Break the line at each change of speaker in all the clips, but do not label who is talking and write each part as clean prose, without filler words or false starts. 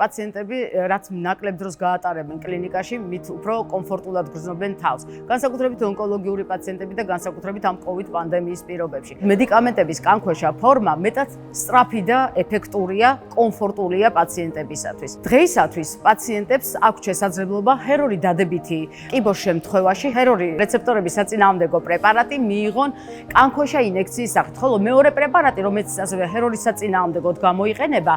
პაციენტები რაც ნაკლებ დროს გაატარებენ კლინიკაში, მით უფრო კომფორტულად გრძნობენ თავს. განსაკუთრებით ონკოლოგიური პაციენტები და განსაკუთრებით ამ COVID პანდემიის პირობებში. მედიკამენტების კანქვეშა ფორმა მეტად სწრაფი და ეფექტურია, კომფორტულია პაციენტებისათვის. დღეისათვის პაციენტებს აქვთ შესაძლებლობა ჰერორი დადებითი კიბოს შემთხვევაში ჰერორი რეცეპტორების საწინააღმდეგო პრეპარატი მიიღონ კანქვეშა ინექციის სახით, ხოლო მეორე პრეპარატი, რომელიც ასევე ჰერორის საწინააღმდეგოდ გამოიყენება,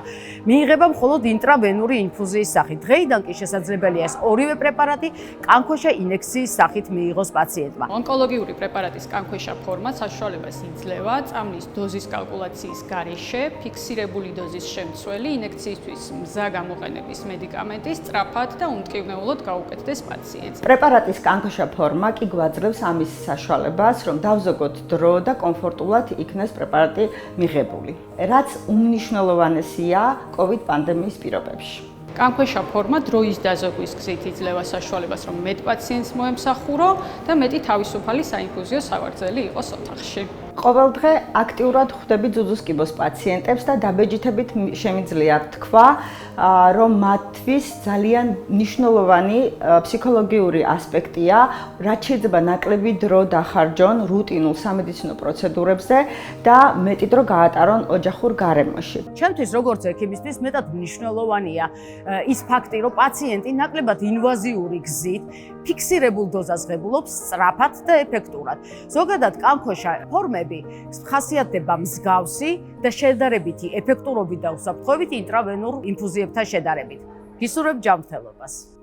მიიღება მხოლოდ ინტრავენური ინფუზიის სახით. დღეიდან კი შესაძლებელია ეს ორივე პრეპარატი კანქვეშა ინექციის სახით მიიღოს პაციენტმა.
ონკოლოგიური პრეპარატის კანქვეშა ფორმა საშუალებას იძლევა წამლის დოზის კალკულაციის გარეშე ფიქსირებული დოზის შემცველი ინექციისთვის მზა გამოყენების მედიკამენტი სწრაფად და უმტკივნეულოდ გაუკეთდეს პაციენტს.
პრეპარატის კანქვეშა ფორმა კი გვაძლევს ამის საშუალებას, რომ დავზოგოთ დრო და კომფორტულად იქნეს პრეპარატი მიღებული, რაც უმნიშვნელოვანესია COVID პანდემიის პირობებში.
კანქვეშა ფორმა დროის დაზოგვის გზით იძლევა საშუალებას, რომ მეტ პაციენტს მოემსახურო და მეტი თავისუფალი საინფუზიო სავარძელი იყოს ოთახში.
ყოველდღე აქტიურად ხვდები ძუძუს კიბოს პაციენტებს და დაბეჯითებით შემიძლია თქვა, რომ მათთვის ძალიან მნიშვნელოვანი ფსიქოლოგიური ასპექტია, რაც შეიძლება ნაკლები დრო დახარჯონ რუტინულ სამედიცინო პროცედურებზე და მეტი დრო გაატარონ ოჯახურ გარემოში.
ჩემთვის როგორც ექიმისთვის მეტად მნიშვნელოვანია ის ფაქტი, რომ პაციენტი ნაკლებად ინვაზიური გზით ფიქსირებულ დოზას ღებულობს სწრაფად და ეფექტურად. ზოგადად კანქვეშა ფორმები ხასიათდება მსგავსი და შედარებითი ეფექტურობით და უსაფრთხოებით ინტრავენურ ინფუზიებთან შედარებით. გისურვებ ჯანმრთელობას.